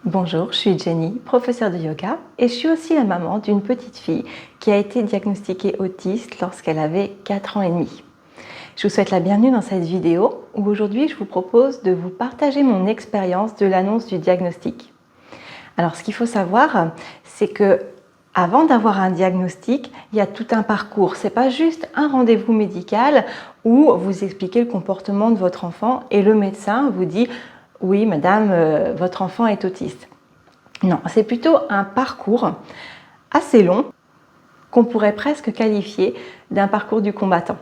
Bonjour, je suis Jenny, professeure de yoga et je suis aussi la maman d'une petite fille qui a été diagnostiquée autiste lorsqu'elle avait 4 ans et demi. Je vous souhaite la bienvenue dans cette vidéo où aujourd'hui je vous propose de vous partager mon expérience de l'annonce du diagnostic. Alors ce qu'il faut savoir, c'est que avant d'avoir un diagnostic, il y a tout un parcours. Ce n'est pas juste un rendez-vous médical où vous expliquez le comportement de votre enfant et le médecin vous dit « Oui, madame, votre enfant est autiste ». Non, c'est plutôt un parcours assez long qu'on pourrait presque qualifier d'un parcours du combattant.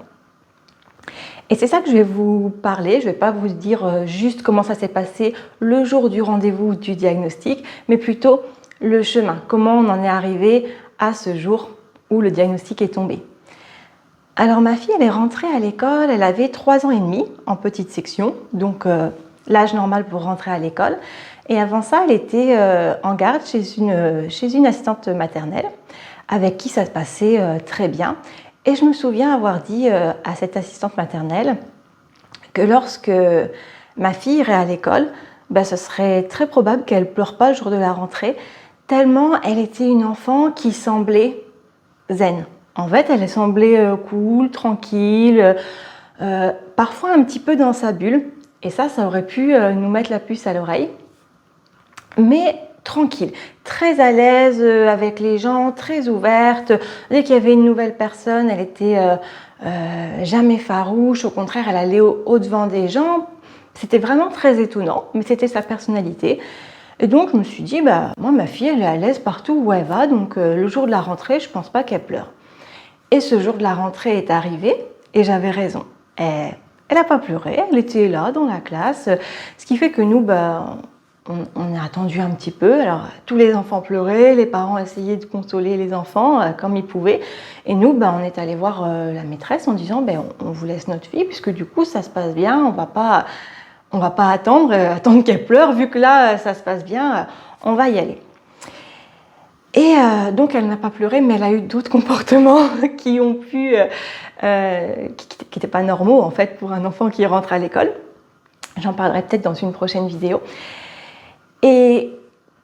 Et c'est ça que je vais vous parler. Je ne vais pas vous dire juste comment ça s'est passé le jour du rendez-vous du diagnostic, mais plutôt le chemin, comment on en est arrivé à ce jour où le diagnostic est tombé. Alors ma fille, elle est rentrée à l'école, elle avait 3 ans et demi en petite section, donc l'âge normal pour rentrer à l'école. Et avant ça, elle était en garde chez une assistante maternelle avec qui ça se passait très bien. Et je me souviens avoir dit à cette assistante maternelle que lorsque ma fille irait à l'école, ce serait très probable qu'elle ne pleure pas le jour de la rentrée, tellement elle était une enfant qui semblait zen. En fait, elle semblait cool, tranquille, parfois un petit peu dans sa bulle. Et ça aurait pu nous mettre la puce à l'oreille. Mais tranquille, très à l'aise avec les gens, très ouverte. Dès qu'il y avait une nouvelle personne, elle était jamais farouche. Au contraire, elle allait au devant des gens. C'était vraiment très étonnant, mais c'était sa personnalité. Et donc, je me suis dit, moi, ma fille, elle est à l'aise partout où elle va. Donc, le jour de la rentrée, je ne pense pas qu'elle pleure. Et ce jour de la rentrée est arrivé et j'avais raison. Elle n'a pas pleuré, elle était là dans la classe. Ce qui fait que nous, on a attendu un petit peu. Alors, tous les enfants pleuraient, les parents essayaient de consoler les enfants comme ils pouvaient. Et nous, on est allé voir la maîtresse en disant on vous laisse notre fille, puisque du coup, ça se passe bien, on va pas attendre qu'elle pleure, vu que là, ça se passe bien, on va y aller. Et donc, elle n'a pas pleuré, mais elle a eu d'autres comportements qui n'étaient pas normaux, en fait, pour un enfant qui rentre à l'école. J'en parlerai peut-être dans une prochaine vidéo. Et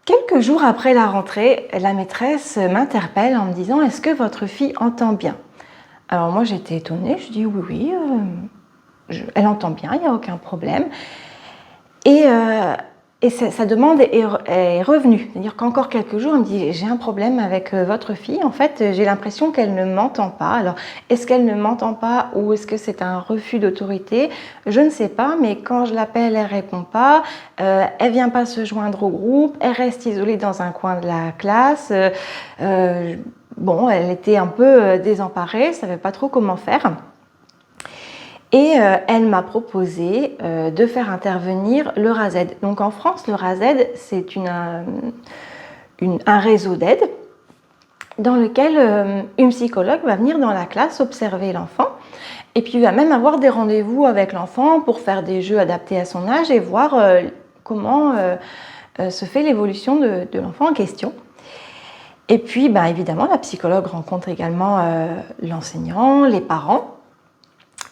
quelques jours après la rentrée, la maîtresse m'interpelle en me disant « Est-ce que votre fille entend bien ?» Alors moi, j'étais étonnée, je dis « Oui, elle entend bien, il n'y a aucun problème. » Et sa demande est revenue. C'est-à-dire qu'encore quelques jours, elle me dit « J'ai un problème avec votre fille. En fait, j'ai l'impression qu'elle ne m'entend pas. Alors, est-ce qu'elle ne m'entend pas ou est-ce que c'est un refus d'autorité? Je ne sais pas, mais quand je l'appelle, elle ne répond pas. Elle ne vient pas se joindre au groupe. Elle reste isolée dans un coin de la classe. Elle était un peu désemparée, elle ne savait pas trop comment faire. » Et elle m'a proposé de faire intervenir le RASED. Donc en France, le RASED, c'est un réseau d'aide dans lequel une psychologue va venir dans la classe observer l'enfant et puis va même avoir des rendez-vous avec l'enfant pour faire des jeux adaptés à son âge et voir comment se fait l'évolution de l'enfant en question. Et puis, évidemment, la psychologue rencontre également l'enseignant, les parents.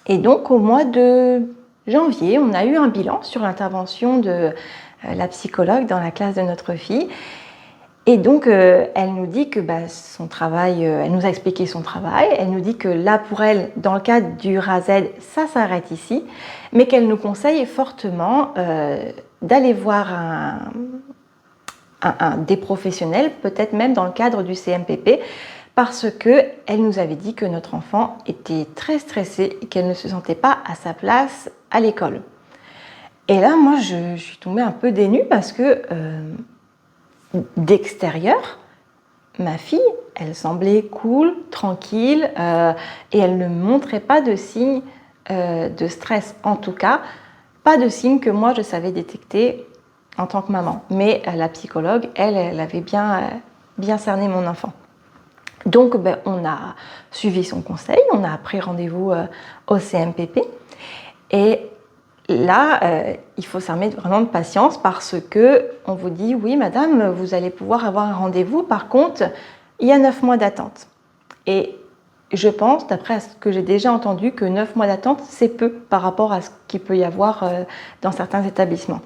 Et donc, au mois de janvier, on a eu un bilan sur l'intervention de la psychologue dans la classe de notre fille. Et donc, elle nous dit que son travail, elle nous a expliqué son travail. Elle nous dit que là, pour elle, dans le cadre du RASED, ça s'arrête ici, mais qu'elle nous conseille fortement d'aller voir des professionnels, peut-être même dans le cadre du CMPP, parce qu'elle nous avait dit que notre enfant était très stressée et qu'elle ne se sentait pas à sa place à l'école. Et là, moi, je suis tombée un peu dénue parce que d'extérieur, ma fille, elle semblait cool, tranquille, et elle ne montrait pas de signes de stress. En tout cas, pas de signes que moi, je savais détecter en tant que maman. Mais la psychologue, elle avait bien cerné mon enfant. Donc, on a suivi son conseil, on a pris rendez-vous au CMPP. Et là, il faut s'armer vraiment de patience parce qu'on vous dit « Oui, madame, vous allez pouvoir avoir un rendez-vous. Par contre, il y a 9 mois d'attente. » Et je pense, d'après ce que j'ai déjà entendu, que 9 mois d'attente, c'est peu par rapport à ce qu'il peut y avoir dans certains établissements.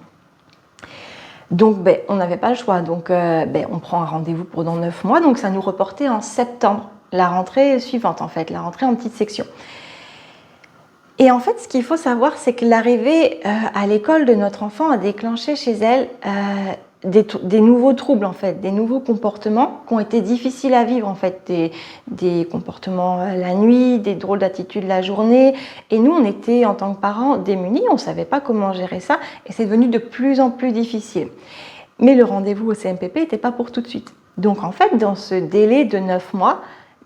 Donc, on n'avait pas le choix. Donc, on prend un rendez-vous pour dans 9 mois. Donc, ça nous reportait en septembre, la rentrée suivante, en fait, la rentrée en petite section. Et en fait, ce qu'il faut savoir, c'est que l'arrivée à l'école de notre enfant a déclenché chez elle des nouveaux troubles, en fait, des nouveaux comportements qui ont été difficiles à vivre, en fait, des comportements la nuit, des drôles d'attitudes la journée. Et nous, on était, en tant que parents, démunis, on ne savait pas comment gérer ça, et c'est devenu de plus en plus difficile. Mais le rendez-vous au CMPP n'était pas pour tout de suite. Donc, en fait, dans ce délai de 9 mois,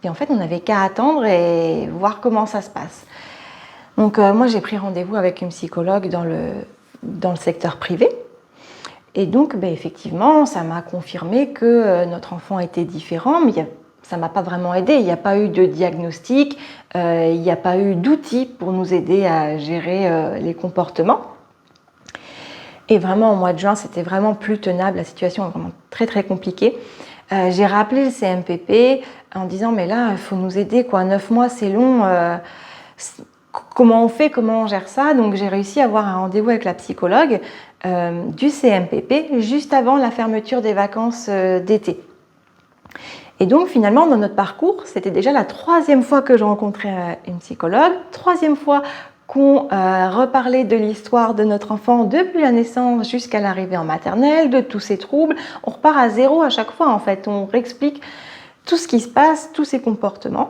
en fait, on n'avait qu'à attendre et voir comment ça se passe. Donc moi j'ai pris rendez-vous avec une psychologue dans le secteur privé et donc effectivement ça m'a confirmé que notre enfant était différent, mais ça ne m'a pas vraiment aidé, il n'y a pas eu de diagnostic, il n'y a pas eu d'outils pour nous aider à gérer les comportements. Et vraiment au mois de juin c'était vraiment plus tenable, la situation est vraiment très très compliquée. J'ai rappelé le CMPP en disant mais là il faut nous aider quoi, 9 mois c'est long. Comment on fait, comment on gère ça? Donc j'ai réussi à avoir un rendez-vous avec la psychologue du CMPP juste avant la fermeture des vacances d'été. Et donc finalement dans notre parcours, c'était déjà la 3e fois que je rencontrais une psychologue, 3e fois qu'on reparlait de l'histoire de notre enfant depuis la naissance jusqu'à l'arrivée en maternelle, de tous ses troubles. On repart à zéro à chaque fois en fait, on réexplique tout ce qui se passe, tous ses comportements.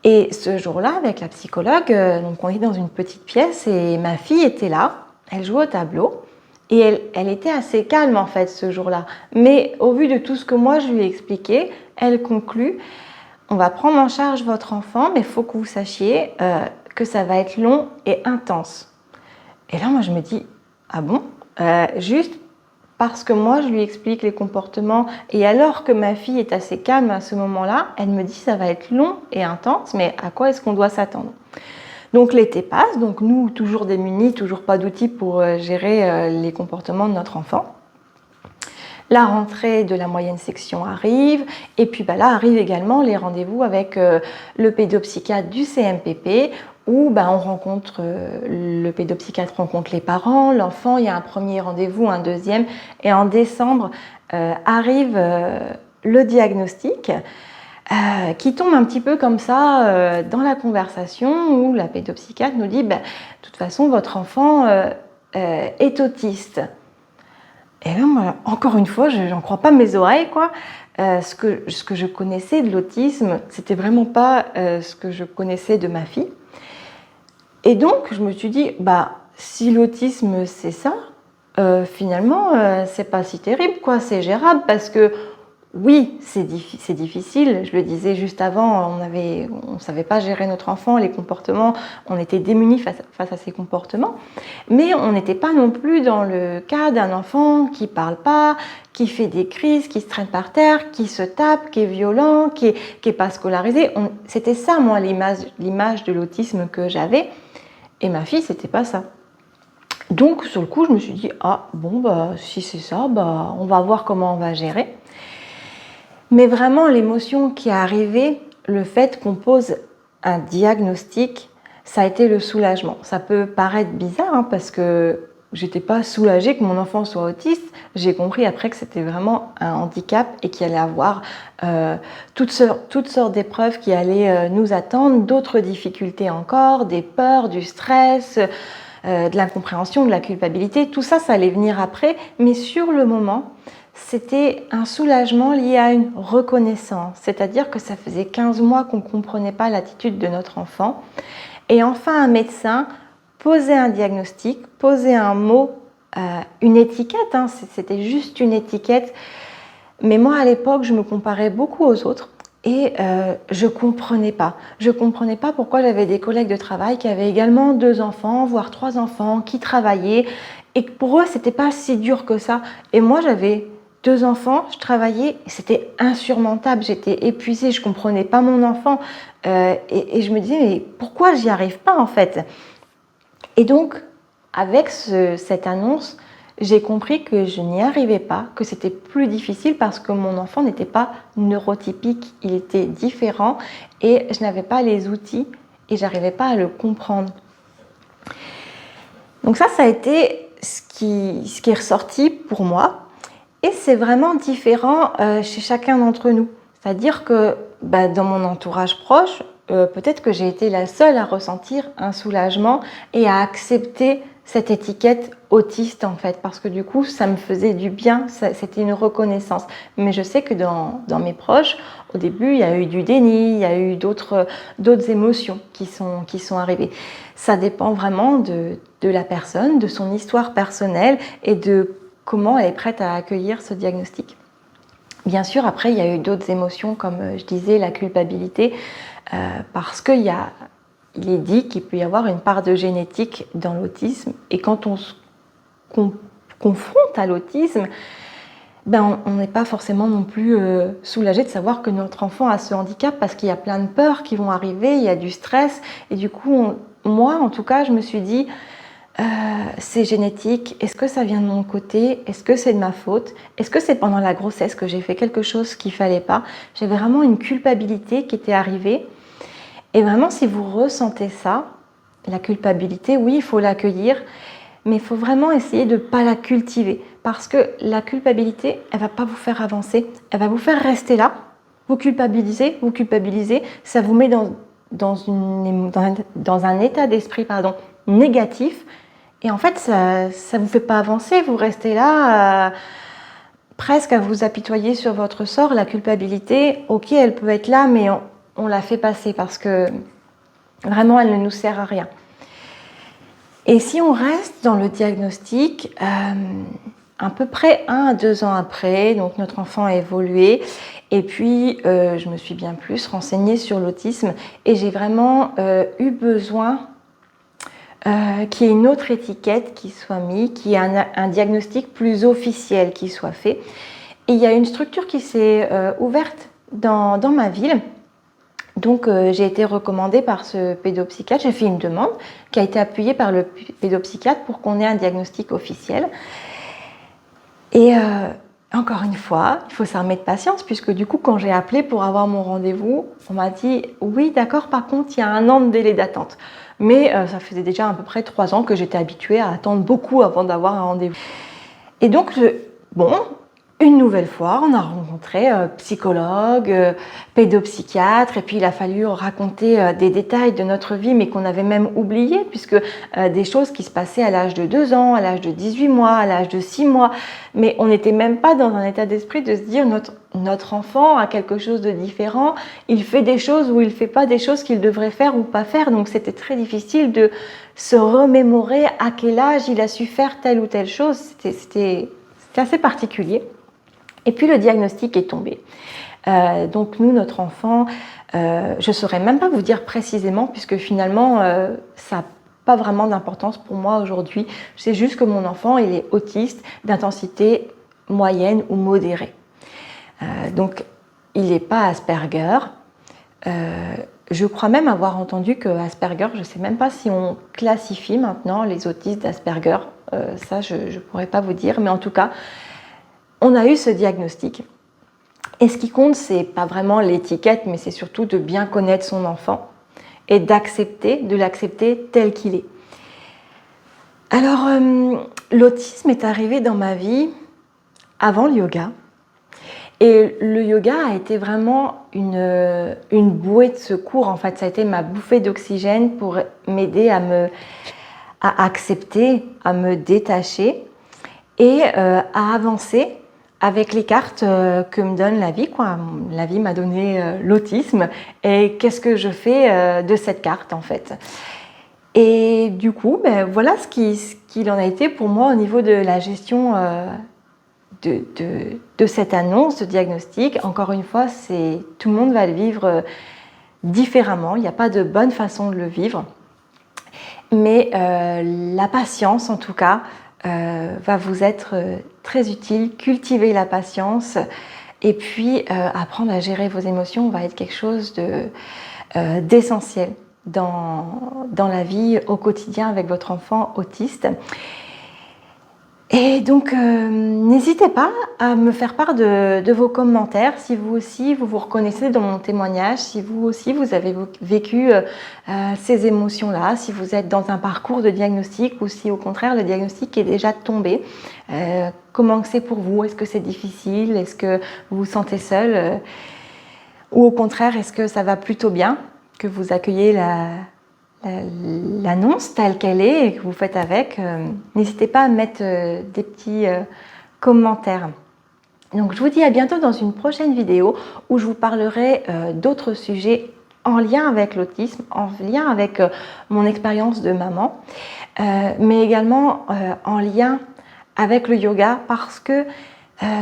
Et ce jour-là, avec la psychologue, donc on est dans une petite pièce et ma fille était là, elle jouait au tableau et elle était assez calme en fait ce jour-là. Mais au vu de tout ce que moi je lui ai expliqué, elle conclut « On va prendre en charge votre enfant, mais il faut que vous sachiez que ça va être long et intense. » Et là, moi je me dis « Ah bon ?» Juste parce que moi je lui explique les comportements et alors que ma fille est assez calme à ce moment-là, elle me dit ça va être long et intense, mais à quoi est-ce qu'on doit s'attendre? Donc l'été passe, donc nous toujours démunis, toujours pas d'outils pour gérer les comportements de notre enfant. La rentrée de la moyenne section arrive et puis là arrivent également les rendez-vous avec le pédopsychiatre du CMPP où on rencontre, le pédopsychiatre rencontre les parents, l'enfant, il y a un premier rendez-vous, un deuxième, et en décembre arrive le diagnostic qui tombe un petit peu comme ça dans la conversation où la pédopsychiatre nous dit de toute façon votre enfant est autiste. Et là, moi, encore une fois, je n'en crois pas mes oreilles, quoi. Ce que je connaissais de l'autisme, c'était vraiment pas ce que je connaissais de ma fille. Et donc, je me suis dit, si l'autisme c'est ça, finalement, c'est pas si terrible, quoi. C'est gérable parce que oui, c'est difficile. Je le disais juste avant, on savait pas gérer notre enfant, les comportements, on était démunis face à ces comportements. Mais on n'était pas non plus dans le cas d'un enfant qui parle pas, qui fait des crises, qui se traîne par terre, qui se tape, qui est violent, qui est pas scolarisé. C'était ça, moi, l'image de l'autisme que j'avais. Et ma fille, c'était pas ça. Donc, sur le coup, je me suis dit, si c'est ça, on va voir comment on va gérer. Mais vraiment, l'émotion qui est arrivée, le fait qu'on pose un diagnostic, ça a été le soulagement. Ça peut paraître bizarre parce que j'étais pas soulagée que mon enfant soit autiste. J'ai compris après que c'était vraiment un handicap et qu'il allait avoir toutes sortes d'épreuves qui allaient nous attendre, d'autres difficultés encore, des peurs, du stress, de l'incompréhension, de la culpabilité. Tout ça, ça allait venir après. Mais sur le moment, c'était un soulagement lié à une reconnaissance. C'est-à-dire que ça faisait 15 mois qu'on ne comprenait pas l'attitude de notre enfant. Et enfin, un médecin posait un diagnostic, posait un mot, une étiquette, c'était juste une étiquette. Mais moi, à l'époque, je me comparais beaucoup aux autres et je comprenais pas. Je comprenais pas pourquoi j'avais des collègues de travail qui avaient également 2 enfants, voire 3 enfants, qui travaillaient. Et pour eux, c'était pas si dur que ça. Et moi, j'avais 2 enfants, je travaillais, et c'était insurmontable. J'étais épuisée, je comprenais pas mon enfant. Et je me disais, mais pourquoi j'y arrive pas en fait? Et donc, avec cette annonce, j'ai compris que je n'y arrivais pas, que c'était plus difficile parce que mon enfant n'était pas neurotypique, il était différent et je n'avais pas les outils et j'arrivais pas à le comprendre. Donc ça a été ce qui est ressorti pour moi. Et c'est vraiment différent chez chacun d'entre nous. C'est-à-dire que dans mon entourage proche, peut-être que j'ai été la seule à ressentir un soulagement et à accepter cette étiquette autiste en fait, parce que du coup ça me faisait du bien, c'était une reconnaissance. Mais je sais que dans mes proches, au début il y a eu du déni, il y a eu d'autres émotions qui sont arrivées. Ça dépend vraiment de la personne, de son histoire personnelle et de comment elle est prête à accueillir ce diagnostic. Bien sûr, après, il y a eu d'autres émotions, comme je disais, la culpabilité, parce qu'il est dit qu'il peut y avoir une part de génétique dans l'autisme, et quand on se confronte à l'autisme, on n'est pas forcément non plus soulagé de savoir que notre enfant a ce handicap, parce qu'il y a plein de peurs qui vont arriver, il y a du stress, et du coup, moi, en tout cas, je me suis dit, c'est génétique, est-ce que ça vient de mon côté, est-ce que c'est de ma faute, est-ce que c'est pendant la grossesse que j'ai fait quelque chose qu'il ne fallait pas. J'avais vraiment une culpabilité qui était arrivée, et vraiment si vous ressentez ça, la culpabilité, oui, il faut l'accueillir, mais il faut vraiment essayer de ne pas la cultiver, parce que la culpabilité, elle ne va pas vous faire avancer, elle va vous faire rester là, vous culpabilisez, ça vous met dans un état d'esprit négatif. Et en fait, ça ne vous fait pas avancer, vous restez là presque à vous apitoyer sur votre sort. La culpabilité, ok, elle peut être là, mais on la fait passer parce que vraiment, elle ne nous sert à rien. Et si on reste dans le diagnostic, à peu près 1 à 2 ans après, donc notre enfant a évolué, et puis je me suis bien plus renseignée sur l'autisme, et j'ai vraiment eu besoin qu'il y ait une autre étiquette qui soit mise, qu'il y ait un diagnostic plus officiel qui soit fait. Et il y a une structure qui s'est ouverte dans ma ville. Donc j'ai été recommandée par ce pédopsychiatre, j'ai fait une demande qui a été appuyée par le pédopsychiatre pour qu'on ait un diagnostic officiel. Et encore une fois, il faut s'armer de patience, puisque du coup quand j'ai appelé pour avoir mon rendez-vous, on m'a dit oui d'accord, par contre il y a 1 an de délai d'attente. Mais ça faisait déjà à peu près 3 ans que j'étais habituée à attendre beaucoup avant d'avoir un rendez-vous. Et donc, une nouvelle fois, on a rencontré psychologue, pédopsychiatre, et puis il a fallu raconter des détails de notre vie, mais qu'on avait même oublié, puisque des choses qui se passaient à l'âge de 2 ans, à l'âge de 18 mois, à l'âge de 6 mois, mais on n'était même pas dans un état d'esprit de se dire notre enfant a quelque chose de différent, il fait des choses ou il ne fait pas des choses qu'il devrait faire ou pas faire, donc c'était très difficile de se remémorer à quel âge il a su faire telle ou telle chose, c'était assez particulier. Et puis le diagnostic est tombé. Donc nous, notre enfant, je ne saurais même pas vous dire précisément, puisque finalement, ça n'a pas vraiment d'importance pour moi aujourd'hui. Je sais juste que mon enfant, il est autiste d'intensité moyenne ou modérée. Donc il n'est pas Asperger. Je crois même avoir entendu que Asperger, je ne sais même pas si on classifie maintenant les autistes d'Asperger. Ça, je ne pourrais pas vous dire, mais en tout cas, on a eu ce diagnostic. Et ce qui compte, c'est pas vraiment l'étiquette, mais c'est surtout de bien connaître son enfant et de l'accepter tel qu'il est. Alors, l'autisme est arrivé dans ma vie avant le yoga. Et le yoga a été vraiment une bouée de secours. En fait, ça a été ma bouffée d'oxygène pour m'aider à accepter, à me détacher et à avancer avec les cartes que me donne la vie, quoi. La vie m'a donné l'autisme, et qu'est-ce que je fais de cette carte en fait. Et du coup, voilà ce qu'il en a été pour moi au niveau de la gestion de cette annonce de diagnostic. Encore une fois, tout le monde va le vivre différemment, il n'y a pas de bonne façon de le vivre, mais la patience en tout cas va vous être très utile. Cultiver la patience et puis apprendre à gérer vos émotions va être quelque chose d'essentiel dans la vie au quotidien avec votre enfant autiste. Et donc, n'hésitez pas à me faire part de vos commentaires, si vous aussi vous reconnaissez dans mon témoignage, si vous aussi vous avez vécu ces émotions-là, si vous êtes dans un parcours de diagnostic ou si au contraire le diagnostic est déjà tombé. Comment c'est pour vous? Est-ce que c'est difficile? Est-ce que vous vous sentez seul? Ou au contraire, est-ce que ça va plutôt bien? Que vous accueillez l'annonce telle qu'elle est et que vous faites avec, n'hésitez pas à mettre des petits commentaires. Donc je vous dis à bientôt dans une prochaine vidéo où je vous parlerai d'autres sujets en lien avec l'autisme, en lien avec mon expérience de maman, mais également en lien avec le yoga parce que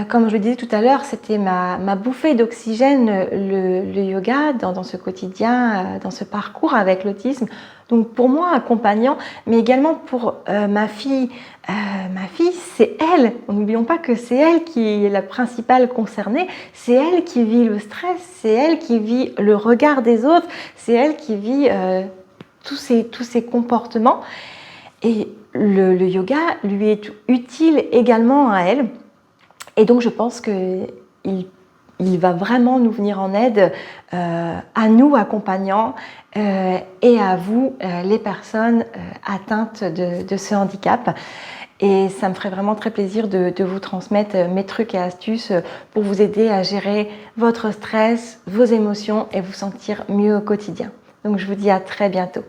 comme je le disais tout à l'heure, c'était ma bouffée d'oxygène, le yoga, dans ce quotidien, dans ce parcours avec l'autisme. Donc pour moi, accompagnant, mais également pour ma fille. Ma fille, c'est elle. N'oublions pas que c'est elle qui est la principale concernée. C'est elle qui vit le stress, c'est elle qui vit le regard des autres, c'est elle qui vit tous ces comportements. Et le yoga lui est utile également à elle. Et donc je pense qu'il va vraiment nous venir en aide à nous accompagnants et à vous les personnes atteintes de ce handicap. Et ça me ferait vraiment très plaisir de vous transmettre mes trucs et astuces pour vous aider à gérer votre stress, vos émotions et vous sentir mieux au quotidien. Donc je vous dis à très bientôt.